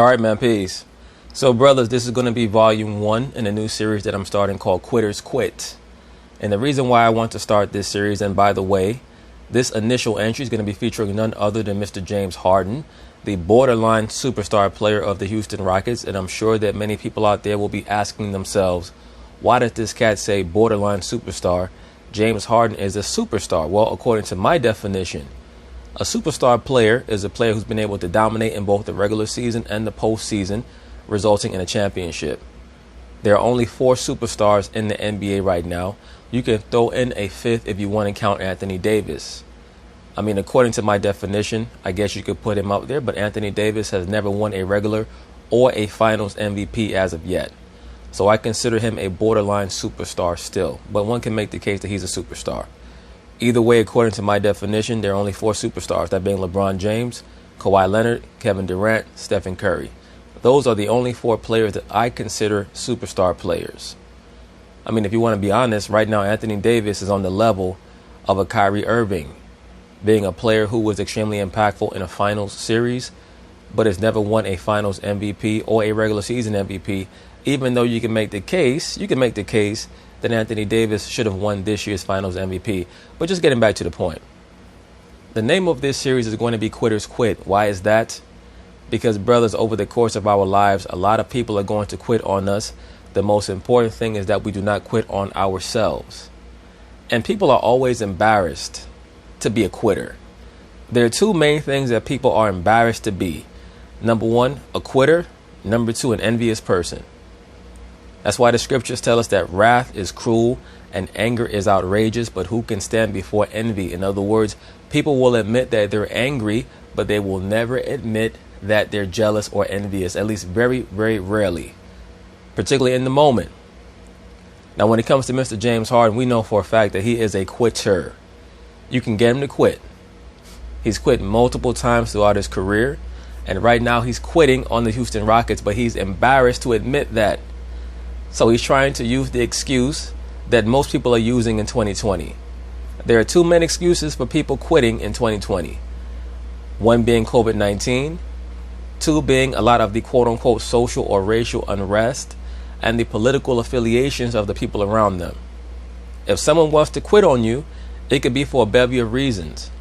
All right, man. Peace. So, brothers, this is going to be volume 1 in a new series that I'm starting called Quitters Quit. And the reason why I want to start this series, and by the way, this initial entry is going to be featuring none other than Mr. James Harden, the borderline superstar player of the Houston Rockets. And I'm sure that many people out there will be asking themselves, why did this cat say borderline superstar? James Harden is a superstar. Well, according to my definition, a superstar player is a player who's been able to dominate in both the regular season and the postseason, resulting in a championship. There are only 4 superstars in the NBA right now. You can throw in a 5th if you want to count Anthony Davis. I mean, according to my definition, I guess you could put him up there, but Anthony Davis has never won a regular or a finals MVP as of yet. So I consider him a borderline superstar still, but one can make the case that he's a superstar. Either way, according to my definition, there are only 4 superstars, that being LeBron James, Kawhi Leonard, Kevin Durant, Stephen Curry. Those are the only 4 players that I consider superstar players. I mean, if you want to be honest, right now Anthony Davis is on the level of a Kyrie Irving, being a player who was extremely impactful in a finals series, but has never won a finals MVP or a regular season MVP, even though you can make the case that Anthony Davis should have won this year's finals MVP. But just getting back to the point, the name of this series is going to be Quitters Quit. Why is that? Because, brothers, over the course of our lives, a lot of people are going to quit on us. The most important thing is that we do not quit on ourselves. And people are always embarrassed to be a quitter. There are 2 main things that people are embarrassed to be. Number 1, a quitter. Number 2, an envious person. That's why the scriptures tell us that wrath is cruel and anger is outrageous, but who can stand before envy? In other words, people will admit that they're angry, but they will never admit that they're jealous or envious, at least very, very rarely, particularly in the moment. Now, when it comes to Mr. James Harden, we know for a fact that he is a quitter. You can get him to quit. He's quit multiple times throughout his career, and right now he's quitting on the Houston Rockets, but he's embarrassed to admit that. So he's trying to use the excuse that most people are using in 2020. There are 2 main excuses for people quitting in 2020. One being COVID-19. 2 being a lot of the quote-unquote social or racial unrest and the political affiliations of the people around them. If someone wants to quit on you, it could be for a bevy of reasons.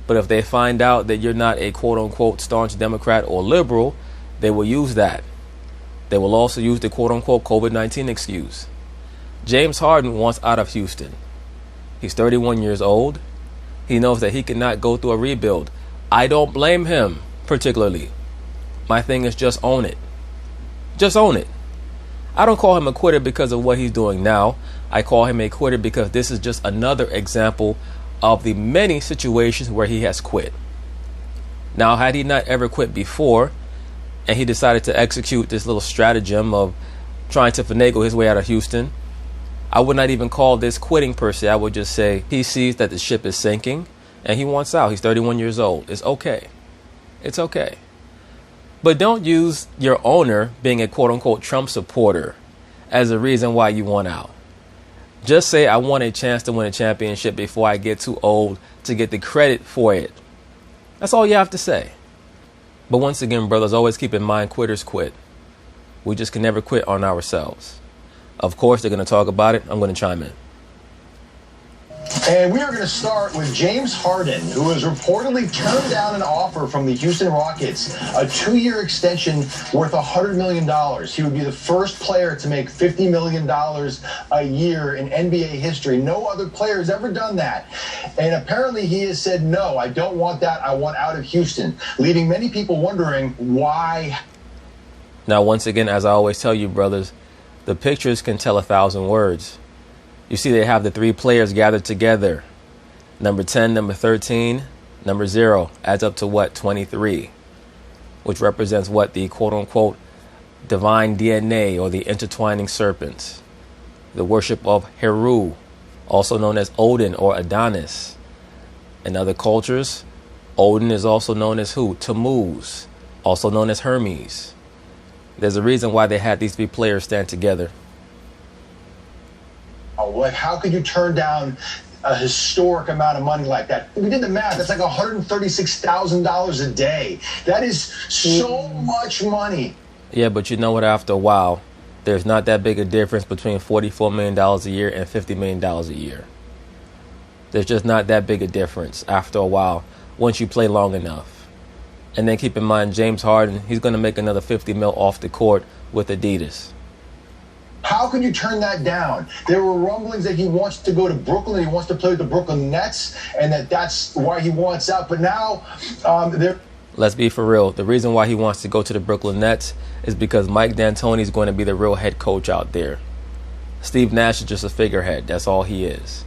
But if they find out that you're not a quote-unquote staunch Democrat or liberal, they will use that. They will also use the quote-unquote COVID-19 excuse. James Harden wants out of Houston. He's 31 years old. He knows that he cannot go through a rebuild. I don't blame him particularly. My thing is just own it. Just own it. I don't call him a quitter because of what he's doing now. I call him a quitter because this is just another example of the many situations where he has quit. Now, had he not ever quit before, and he decided to execute this little stratagem of trying to finagle his way out of Houston, I would not even call this quitting per se. I would just say he sees that the ship is sinking and he wants out. He's 31 years old. It's okay. It's okay. But don't use your owner being a quote-unquote Trump supporter as a reason why you want out. Just say, I want a chance to win a championship before I get too old to get the credit for it. That's all you have to say. But once again, brothers, always keep in mind, quitters quit. We just can never quit on ourselves. Of course, they're going to talk about it. I'm going to chime in. And we are going to start with James Harden, who has reportedly turned down an offer from the Houston Rockets, a 2-year extension worth $100 million. He would be the first player to make $50 million a year in NBA history. No other player has ever done that. And apparently he has said, no, I don't want that. I want out of Houston, leaving many people wondering why. Now, once again, as I always tell you, brothers, the pictures can tell 1,000 words. You see, they have the 3 players gathered together. Number 10, number 13, number 0 adds up to what? 23, which represents what? The quote-unquote divine DNA, or the intertwining serpents. The worship of Heru, also known as Odin or Adonis. In other cultures, Odin is also known as who? Tammuz, also known as Hermes. There's a reason why they had these 3 players stand together. Like, how could you turn down a historic amount of money like that. We did the math. That's like $136,000 a day. That is so much money. Yeah, but you know what? After a while, there's not that big a difference between $44 million a year and $50 million a year. There's just not that big a difference after a while once you play long enough. And then keep in mind, James Harden, he's going to make another $50 mil off the court with Adidas. How can you turn that down? There were rumblings that he wants to go to Brooklyn, he wants to play with the Brooklyn Nets, and that's why he wants out. But now, let's be for real. The reason why he wants to go to the Brooklyn Nets is because Mike D'Antoni is going to be the real head coach out there. Steve Nash is just a figurehead. That's all he is.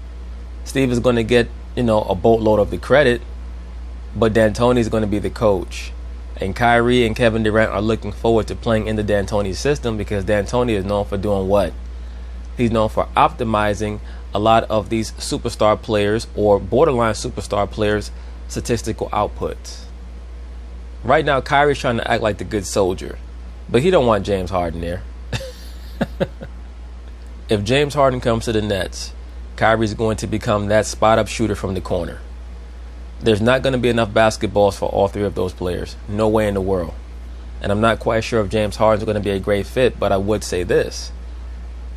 Steve is going to get, a boatload of the credit, but D'Antoni is going to be the coach. And Kyrie and Kevin Durant are looking forward to playing in the D'Antoni system because D'Antoni is known for doing what? He's known for optimizing a lot of these superstar players or borderline superstar players' statistical outputs. Right now, Kyrie's trying to act like the good soldier, but he don't want James Harden there. If James Harden comes to the Nets, Kyrie's going to become that spot-up shooter from the corner. There's not going to be enough basketballs for all three of those players. No way in the world. And I'm not quite sure if James Harden's going to be a great fit, but I would say this.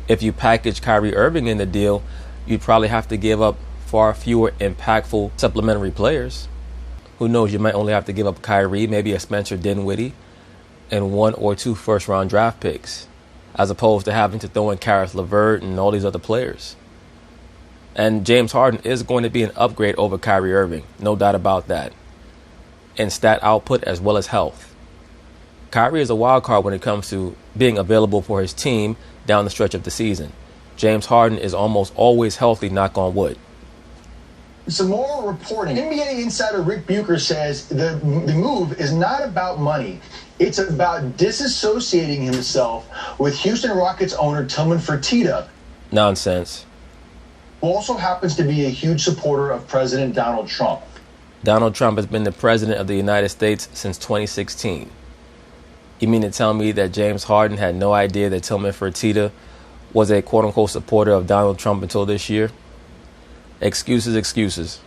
If you package Kyrie Irving in the deal, you'd probably have to give up far fewer impactful supplementary players. Who knows, you might only have to give up Kyrie, maybe a Spencer Dinwiddie, and 1 or 2 first-round draft picks, as opposed to having to throw in Karis LeVert and all these other players. And James Harden is going to be an upgrade over Kyrie Irving, no doubt about that, in stat output as well as health. Kyrie is a wild card when it comes to being available for his team down the stretch of the season. James Harden is almost always healthy, knock on wood. Some more reporting. NBA insider Rick Bucher says the move is not about money. It's about disassociating himself with Houston Rockets owner Tillman Fertitta. Nonsense. Who also happens to be a huge supporter of President Donald Trump. Donald Trump has been the president of the United States since 2016. You mean to tell me that James Harden had no idea that Tillman Fertitta was a quote-unquote supporter of Donald Trump until this year? Excuses.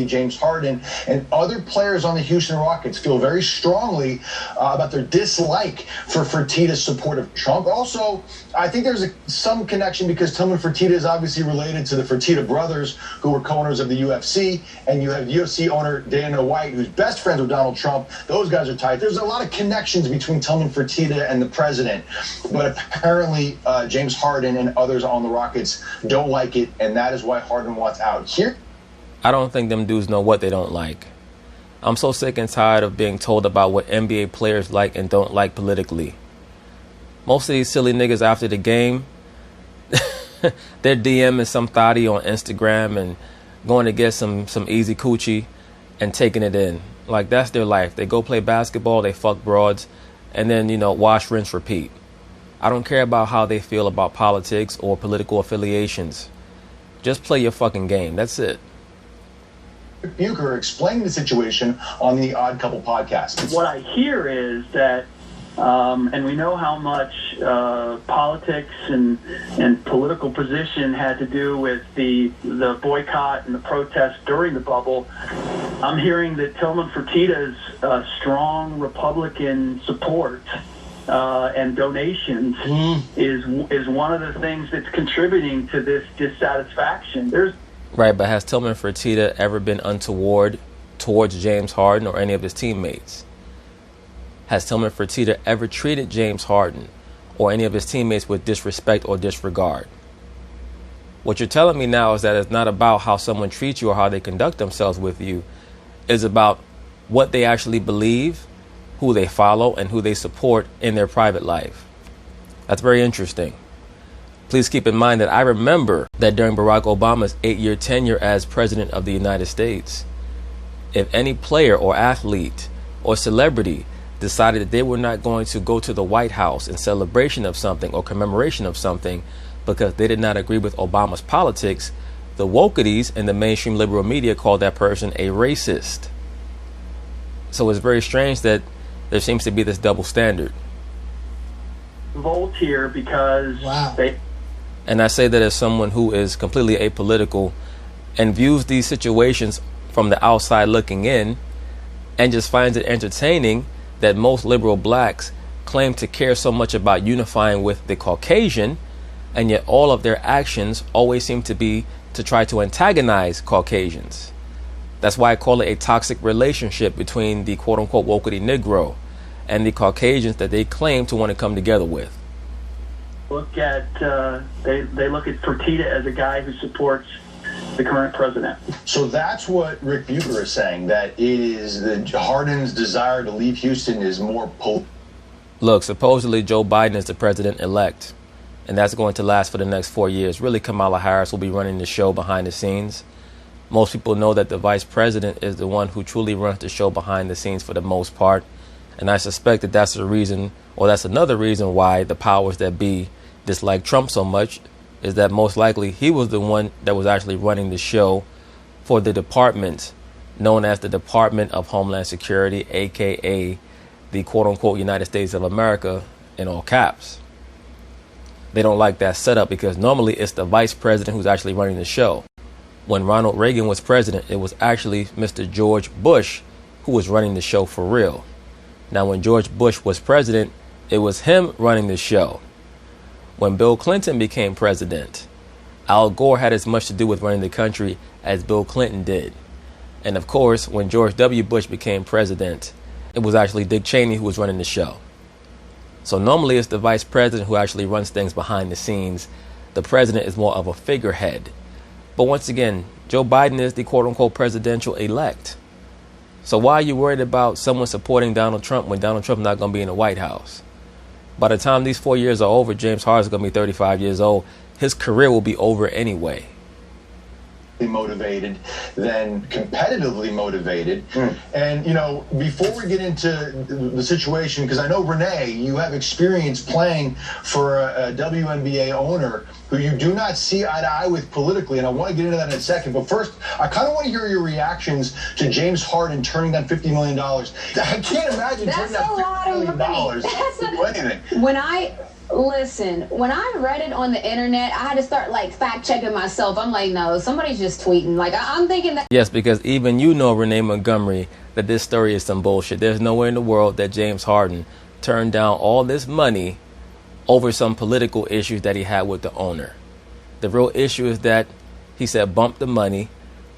James Harden and other players on the Houston Rockets feel very strongly about their dislike for Fertitta's support of Trump. Also, I think there's some connection because Tillman Fertitta is obviously related to the Fertitta brothers, who were co-owners of the UFC, and you have UFC owner Dana White, who's best friends with Donald Trump. Those guys are tight. There's a lot of connections between Tillman Fertitta and the president, but apparently James Harden and others on the Rockets don't like it, and that is why Harden wants out. Here, I don't think them dudes know what they don't like. I'm so sick and tired of being told about what NBA players like and don't like politically. Most of these silly niggas after the game, they're DMing some thotty on Instagram and going to get some easy coochie and taking it in. Like, that's their life. They go play basketball, they fuck broads, and then, wash, rinse, repeat. I don't care about how they feel about politics or political affiliations. Just play your fucking game. That's it. Bucher explained the situation on the Odd Couple podcast. What I hear is that, and we know how much politics and political position had to do with the boycott and the protest during the bubble. I'm hearing that Tillman Fertitta's strong Republican support and donations is one of the things that's contributing to this dissatisfaction. Right, but has Tillman Fertitta ever been untoward towards James Harden or any of his teammates? Has Tillman Fertitta ever treated James Harden or any of his teammates with disrespect or disregard? What you're telling me now is that it's not about how someone treats you or how they conduct themselves with you. It's about what they actually believe, who they follow, and who they support in their private life. That's very interesting. Please keep in mind that I remember that during Barack Obama's 8-year tenure as president of the United States, if any player or athlete or celebrity decided that they were not going to go to the White House in celebration of something or commemoration of something because they did not agree with Obama's politics, the wokeities and the mainstream liberal media called that person a racist. So it's very strange that there seems to be this double standard. Volt here because And I say that as someone who is completely apolitical and views these situations from the outside looking in and just finds it entertaining that most liberal blacks claim to care so much about unifying with the Caucasian, and yet all of their actions always seem to be to try to antagonize Caucasians. That's why I call it a toxic relationship between the quote-unquote wokity Negro and the Caucasians that they claim to want to come together with. Look at they look at Fertitta as a guy who supports the current president. So that's what Rick Bucher is saying, that it is Harden's desire to leave Houston is more Look, supposedly Joe Biden is the president-elect, and that's going to last for the next 4 years. Really, Kamala Harris will be running the show behind the scenes. Most people know that the vice president is the one who truly runs the show behind the scenes for the most part. And I suspect that that's the reason, or that's another reason why the powers that be dislike Trump so much, is that most likely he was the one that was actually running the show for the department known as the Department of Homeland Security, aka the quote-unquote United States of America in all caps. They don't like that setup because normally it's the vice president who's actually running the show. When Ronald Reagan was president, it was actually Mr. George Bush who was running the show for real. Now, when George Bush was president, it was him running the show. When Bill Clinton became president, Al Gore had as much to do with running the country as Bill Clinton did. And of course, when George W. Bush became president, it was actually Dick Cheney who was running the show. So normally it's the vice president who actually runs things behind the scenes. The president is more of a figurehead. But once again, Joe Biden is the quote-unquote presidential elect. So why are you worried about someone supporting Donald Trump when Donald Trump's not going to be in the White House? By the time these 4 years are over, James Harden is going to be 35 years old. His career will be over anyway. Motivated than competitively motivated. And, you know, before we get into the situation, because I know, Renee, you have experience playing for a WNBA owner who you do not see eye to eye with politically, and I want to get into that in a second. But first, I kind of want to hear your reactions to James Harden turning down $50 million. I can't imagine turning down $50 million to do anything. When I read it on the internet, I had to start fact checking myself. I'm like, no, somebody's just tweeting. I'm thinking that. Yes, because even you know, Renee Montgomery, that this story is some bullshit. There's nowhere in the world that James Harden turned down all this money over some political issues that he had with the owner. The real issue is that he said, bump the money.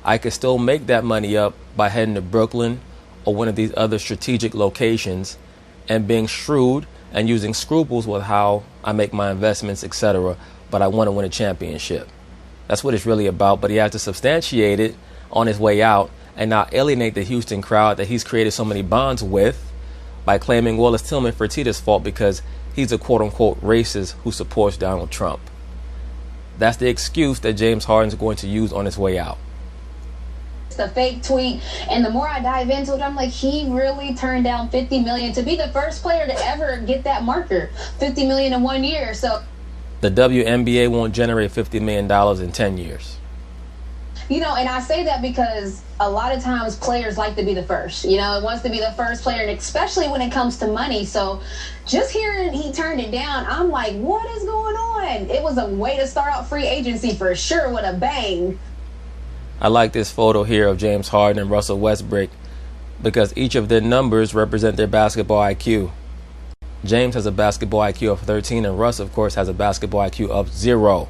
I could still make that money up by heading to Brooklyn or one of these other strategic locations and being shrewd and using scruples with how I make my investments, etc. But I want to win a championship. That's what it's really about. But he has to substantiate it on his way out and not alienate the Houston crowd that he's created so many bonds with by claiming, well, it's Tillman Fertitta's fault because he's a quote-unquote racist who supports Donald Trump. That's the excuse that James Harden's going to use on his way out. It's a fake tweet, and the more I dive into it, I'm like, he really turned down $50 million to be the first player to ever get that marker, $50 million in 1 year. So the WNBA won't generate $50 million in 10 years. You know, and I say that because a lot of times players like to be the first. You know, it wants to be the first player, and especially when it comes to money. So just hearing he turned it down, I'm like, what is going on? It was a way to start out free agency for sure with a bang. I like this photo here of James Harden and Russell Westbrook because each of their numbers represent their basketball IQ. James has a basketball IQ of 13, and Russ, of course, has a basketball IQ of 0.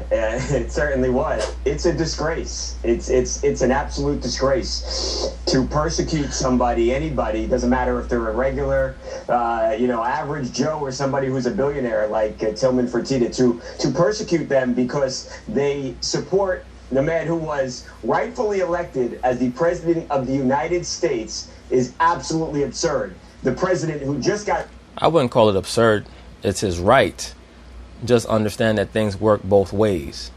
It certainly was. It's a disgrace. It's an absolute disgrace to persecute somebody, anybody. Doesn't matter if they're a regular, average Joe or somebody who's a billionaire like Tillman Fertitta. To persecute them because they support the man who was rightfully elected as the president of the United States is absolutely absurd. The president who just got... I wouldn't call it absurd. It's his right. Just understand that things work both ways.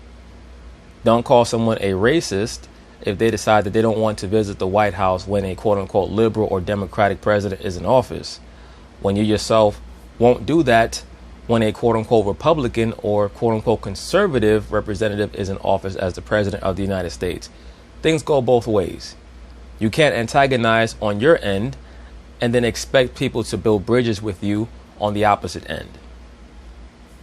Don't call someone a racist if they decide that they don't want to visit the White House when a quote-unquote liberal or democratic president is in office, when you yourself won't do that when a quote-unquote Republican or quote-unquote conservative representative is in office as the president of the United States. Things go both ways. You can't antagonize on your end and then expect people to build bridges with you on the opposite end.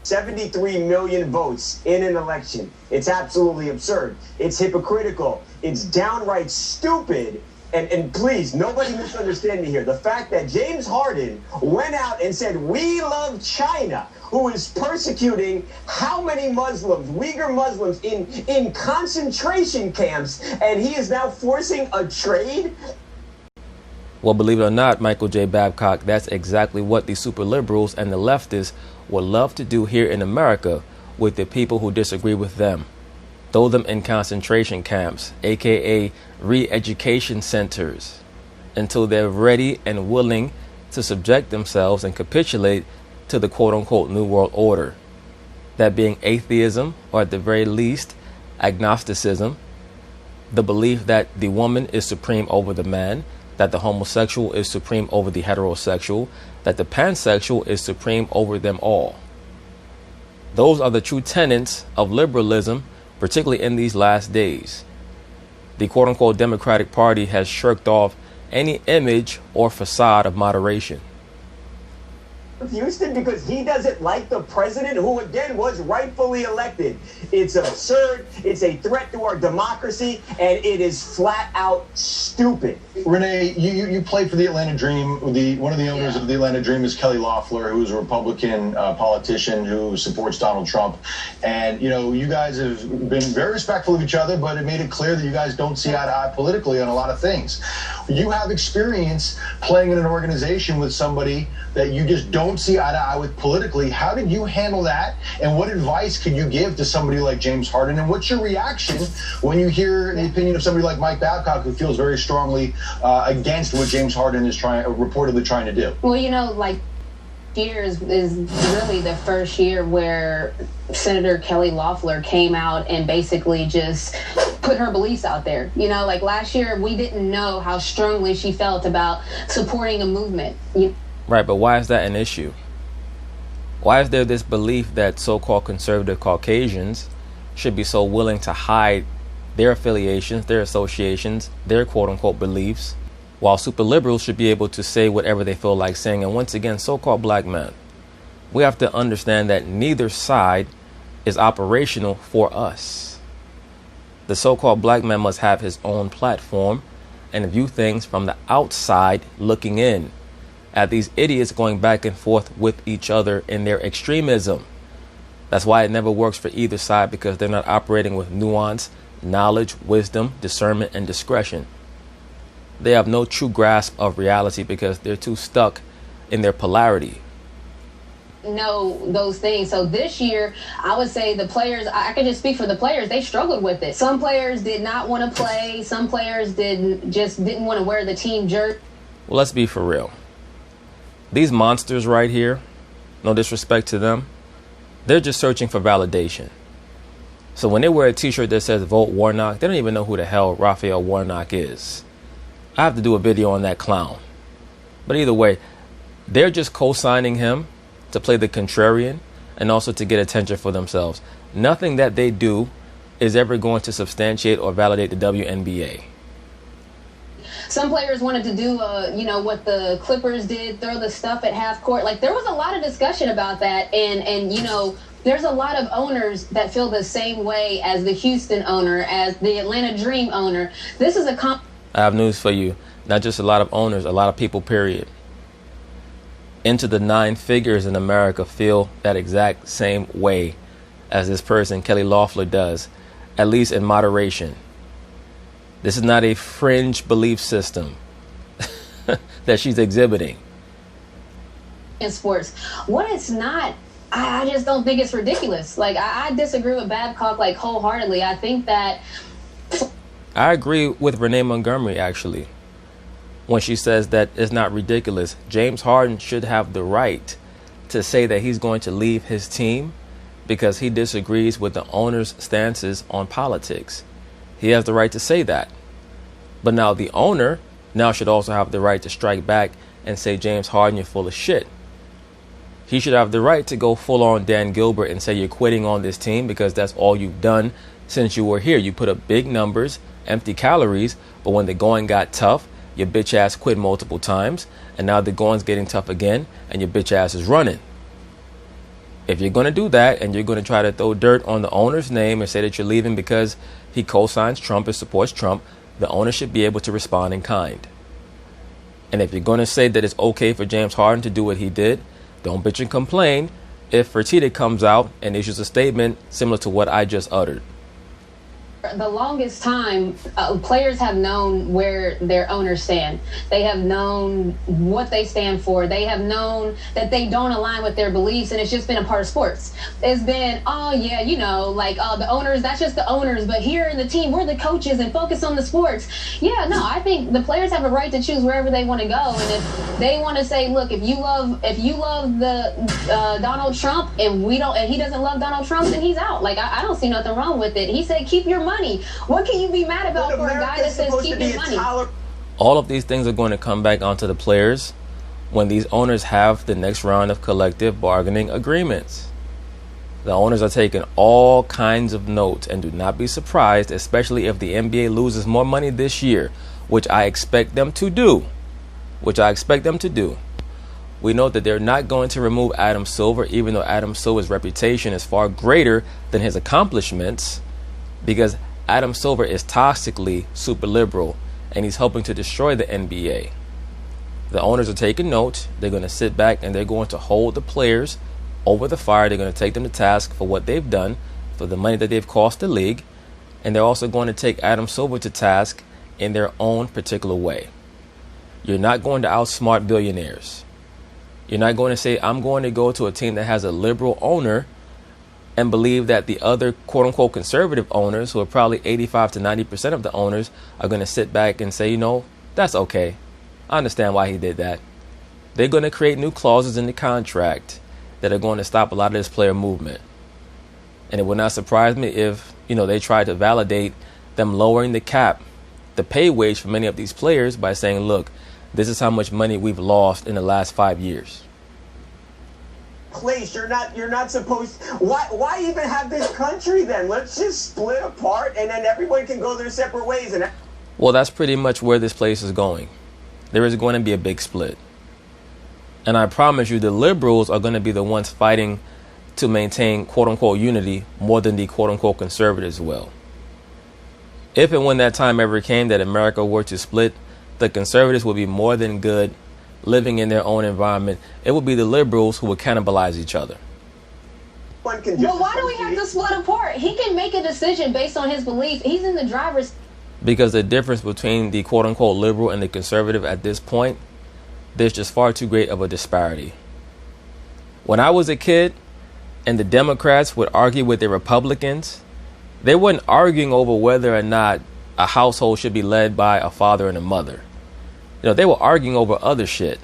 73 million votes in an election. It's absolutely absurd. It's hypocritical. It's downright stupid. And please, nobody misunderstand me here. The fact that James Harden went out and said, we love China, who is persecuting how many Muslims, Uyghur Muslims, in concentration camps, and he is now forcing a trade? Well, believe it or not, Michael J. Babcock, that's exactly what the super liberals and the leftists would love to do here in America with the people who disagree with them. Throw them in concentration camps, aka re-education centers, until they're ready and willing to subject themselves and capitulate to the quote-unquote New World Order. That being atheism, or at the very least, agnosticism, the belief that the woman is supreme over the man, that the homosexual is supreme over the heterosexual, that the pansexual is supreme over them all. Those are the true tenets of liberalism, particularly in these last days. The quote-unquote Democratic Party has shirked off any image or facade of moderation. Houston, because he doesn't like the president who again was rightfully elected. It's absurd, it's a threat to our democracy, and it is flat out stupid. Renee, you played for the Atlanta Dream. One of the owners of the Atlanta Dream is Kelly Loeffler, who's a Republican politician who supports Donald Trump. And, you guys have been very respectful of each other, but it made it clear that you guys don't see eye to eye politically on a lot of things. You have experience playing in an organization with somebody that you just don't see eye to eye with politically. How did you handle that? And what advice could you give to somebody like James Harden? And what's your reaction when you hear the opinion of somebody like Mike Babcock, who feels very strongly against what James Harden is reportedly trying to do? Well, year is really the first year where Senator Kelly Loeffler came out and basically just put her beliefs out there. Last year, we didn't know how strongly she felt about supporting a movement. Right, but why is that an issue? Why is there this belief that so-called conservative Caucasians should be so willing to hide their affiliations, their associations, their quote-unquote beliefs, while super liberals should be able to say whatever they feel like saying? And once again, so-called black men, we have to understand that neither side is operational for us. The so-called black man must have his own platform and view things from the outside looking in at these idiots going back and forth with each other in their extremism. That's why it never works for either side, because they're not operating with nuance, knowledge, wisdom, discernment, and discretion. They have no true grasp of reality because they're too stuck in their polarity. Know those things. So this year, I would say the players, I could just speak for the players, they struggled with it. Some players did not want to play. Some players didn't want to wear the team jersey. Well, let's be for real. These monsters right here, no disrespect to them, they're just searching for validation. So when they wear a t-shirt that says Vote Warnock, they don't even know who the hell Raphael Warnock is. I have to do a video on that clown. But either way, they're just co-signing him to play the contrarian and also to get attention for themselves. Nothing that they do is ever going to substantiate or validate the WNBA. Some players wanted to do, what the Clippers did, throw the stuff at half court. There was a lot of discussion about that. And there's a lot of owners that feel the same way as the Houston owner, as the Atlanta Dream owner. This is I have news for you. Not just a lot of owners, a lot of people, period. Into the nine figures in America feel that exact same way as this person, Kelly Loeffler, does, at least in moderation. This is not a fringe belief system that she's exhibiting. In sports, what it's not, I just don't think it's ridiculous. I disagree with Babcock wholeheartedly. I think that I agree with Renee Montgomery, actually, when she says that it's not ridiculous. James Harden should have the right to say that he's going to leave his team because he disagrees with the owner's stances on politics. He has the right to say that. But now the owner should also have the right to strike back and say, James Harden, you're full of shit. He should have the right to go full on Dan Gilbert and say you're quitting on this team because that's all you've done since you were here. You put up big numbers, empty calories, but when the going got tough, your bitch ass quit multiple times, and now the going's getting tough again, and your bitch ass is running. If you're going to do that and you're going to try to throw dirt on the owner's name and say that you're leaving because he co-signs Trump and supports Trump, the owner should be able to respond in kind. And if you're going to say that it's okay for James Harden to do what he did, don't bitch and complain if Fertitta comes out and issues a statement similar to what I just uttered. The longest time, players have known where their owners stand. They have known what they stand for. They have known that they don't align with their beliefs, and it's just been a part of sports. It's been, oh yeah, you know, like the owners, that's just the owners, but here in the team, we're the coaches and focus on the sports. Yeah, no, I think the players have a right to choose wherever they want to go, and if they want to say, look, if you love the Donald Trump and he doesn't love Donald Trump, then he's out. Like I don't see nothing wrong with it. He said, keep your money. What can you be mad about for a guy that says keep your money? All of these things are going to come back onto the players when these owners have the next round of collective bargaining agreements. The owners are taking all kinds of notes, and do not be surprised, especially if the NBA loses more money this year, which I expect them to do. We know that they're not going to remove Adam Silver, even though Adam Silver's reputation is far greater than his accomplishments, because Adam Silver is toxically super liberal, and he's helping to destroy the NBA. The owners are taking note. They're going to sit back and they're going to hold the players over the fire. They're going to take them to task for what they've done, for the money that they've cost the league, and they're also going to take Adam Silver to task in their own particular way. You're not going to outsmart billionaires. You're not going to say, I'm going to go to a team that has a liberal owner and believe that the other quote-unquote conservative owners, who are probably 85 to 90% of the owners, are going to sit back and say, you know, that's okay. I understand why he did that. They're going to create new clauses in the contract that are going to stop a lot of this player movement. And it would not surprise me if, you know, they try to validate them lowering the cap, the pay wage for many of these players by saying, look, this is how much money we've lost in the last 5 years. Place you're not supposed. Why even have this country then? Let's just split apart and then everyone can go their separate ways. And well, that's pretty much where this place is going. There is going to be a big split, and I promise you the liberals are going to be the ones fighting to maintain quote unquote unity more than the quote unquote conservatives will. If and when that time ever came that America were to split, the conservatives would be more than good living in their own environment. It would be the liberals who would cannibalize each other. Well, why do we have to split apart? He can make a decision based on his belief. He's in the driver's. Because the difference between the quote-unquote liberal and the conservative at this point, there's just far too great of a disparity. When I was a kid and the Democrats would argue with the Republicans, they weren't arguing over whether or not a household should be led by a father and a mother. You know, they were arguing over other shit.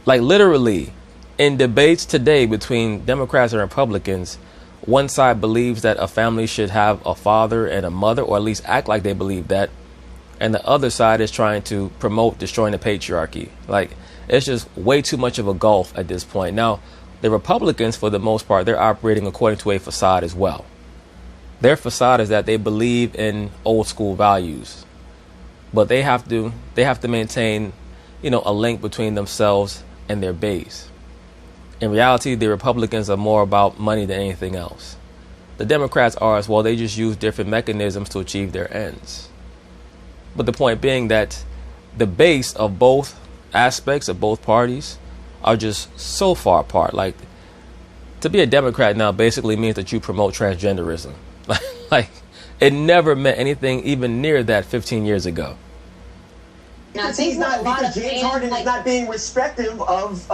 Like literally, in debates today between Democrats and Republicans, one side believes that a family should have a father and a mother, or at least act like they believe that, and the other side is trying to promote destroying the patriarchy. Like, it's just way too much of a gulf at this point. Now, the Republicans, for the most part, they're operating according to a facade as well. Their facade is that they believe in old school values, but they have to maintain, you know, a link between themselves and their base. In reality, the Republicans are more about money than anything else. The Democrats are as well. They just use different mechanisms to achieve their ends. But the point being that the base of both aspects of both parties are just so far apart. Like, to be a Democrat now basically means that you promote transgenderism. Like, it never meant anything even near that 15 years ago. Because James Harden is not being respectful of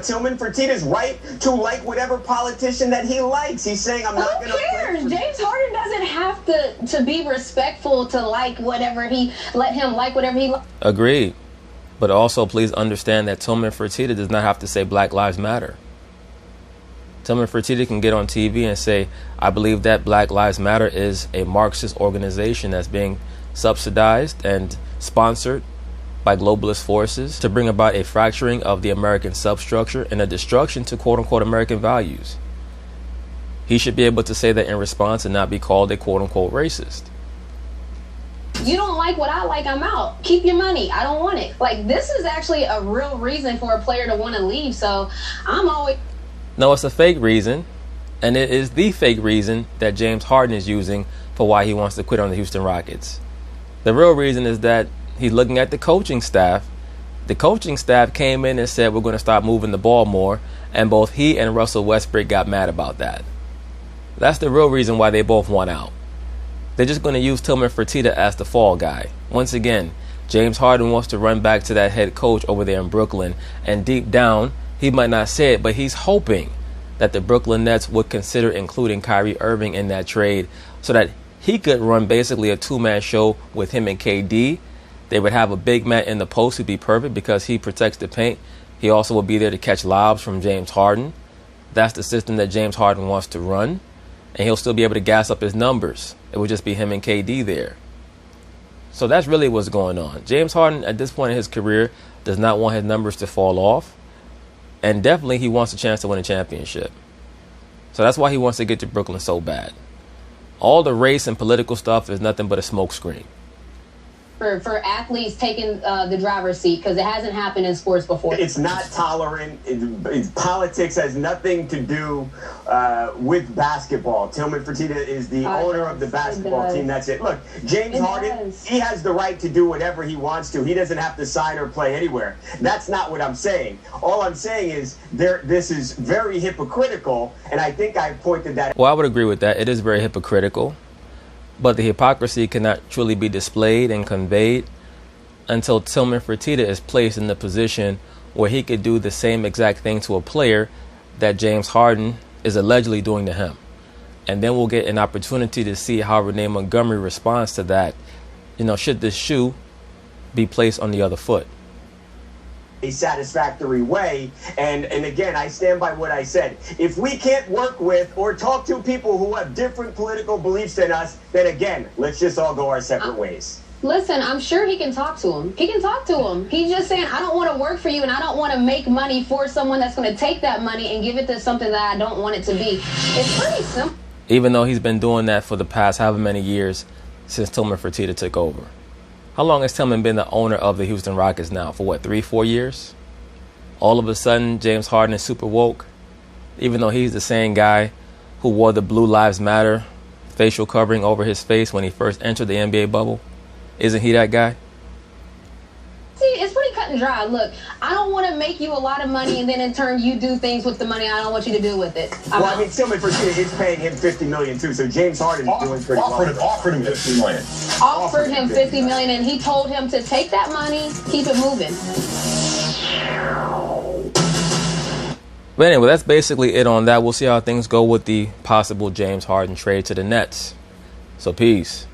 Tillman Fertitta's right to like whatever politician that he likes. He's saying, I'm not going to. Who cares? James Harden doesn't have to be respectful to like whatever let him like whatever he likes. Agreed. But also, please understand that Tillman Fertitta does not have to say Black Lives Matter. Tillman Fertitta can get on TV and say, I believe that Black Lives Matter is a Marxist organization that's being subsidized and sponsored by globalist forces to bring about a fracturing of the American substructure and a destruction to quote-unquote American values. He should be able to say that in response and not be called a quote-unquote racist. You don't like what I like, I'm out. Keep your money. I don't want it. Like, this is actually a real reason for a player to want to leave. So I'm always... No, it's a fake reason, and it is the fake reason that James Harden is using for why he wants to quit on the Houston Rockets. The real reason is that he's looking at the coaching staff. The coaching staff came in and said we're going to start moving the ball more, and both he and Russell Westbrook got mad about that. That's the real reason why they both want out. They're just going to use Tillman Fertitta as the fall guy. Once again, James Harden wants to run back to that head coach over there in Brooklyn, and deep down, he might not say it, but he's hoping that the Brooklyn Nets would consider including Kyrie Irving in that trade so that he could run basically a two-man show with him and KD. They would have a big man in the post who'd be perfect because he protects the paint. He also would be there to catch lobs from James Harden. That's the system that James Harden wants to run, and he'll still be able to gas up his numbers. It would just be him and KD there. So that's really what's going on. James Harden, at this point in his career, does not want his numbers to fall off. And definitely he wants a chance to win a championship. So that's why he wants to get to Brooklyn so bad. All the race and political stuff is nothing but a smokescreen. For athletes taking the driver's seat, because it hasn't happened in sports before. It's not tolerant. Politics has nothing to do with basketball. Tillman Fertitta is the owner of the basketball team. That's it. Look, James Harden, he has the right to do whatever he wants to. He doesn't have to sign or play anywhere. That's not what I'm saying. All I'm saying is this is very hypocritical, and I think I pointed that out. Well, I would agree with that. It is very hypocritical. But the hypocrisy cannot truly be displayed and conveyed until Tillman Fertitta is placed in the position where he could do the same exact thing to a player that James Harden is allegedly doing to him. And then we'll get an opportunity to see how Renee Montgomery responds to that. Should this shoe be placed on the other foot? A satisfactory way, and again, I stand by what I said. If we can't work with or talk to people who have different political beliefs than us, then again, let's just all go our separate ways. Listen, I'm sure he can talk to him. He can talk to him. He's just saying, I don't want to work for you, and I don't want to make money for someone that's going to take that money and give it to something that I don't want it to be. It's pretty simple. Even though he's been doing that for the past however many years since Tillman Fertitta took over. How long has Tillman been the owner of the Houston Rockets now? For 3-4 years? All of a sudden, James Harden is super woke, even though he's the same guy who wore the Blue Lives Matter facial covering over his face when he first entered the NBA bubble. Isn't he that guy? See, it's pretty cut and dry. Look, I don't want to make you a lot of money and then in turn you do things with the money I don't want you to do with it. Tillman Fertitta is paying him $50 million too, so James Harden is doing pretty well. Offered him $50 million. Offered him $50 million, and he told him to take that money, keep it moving. But anyway, that's basically it on that. We'll see how things go with the possible James Harden trade to the Nets. So peace.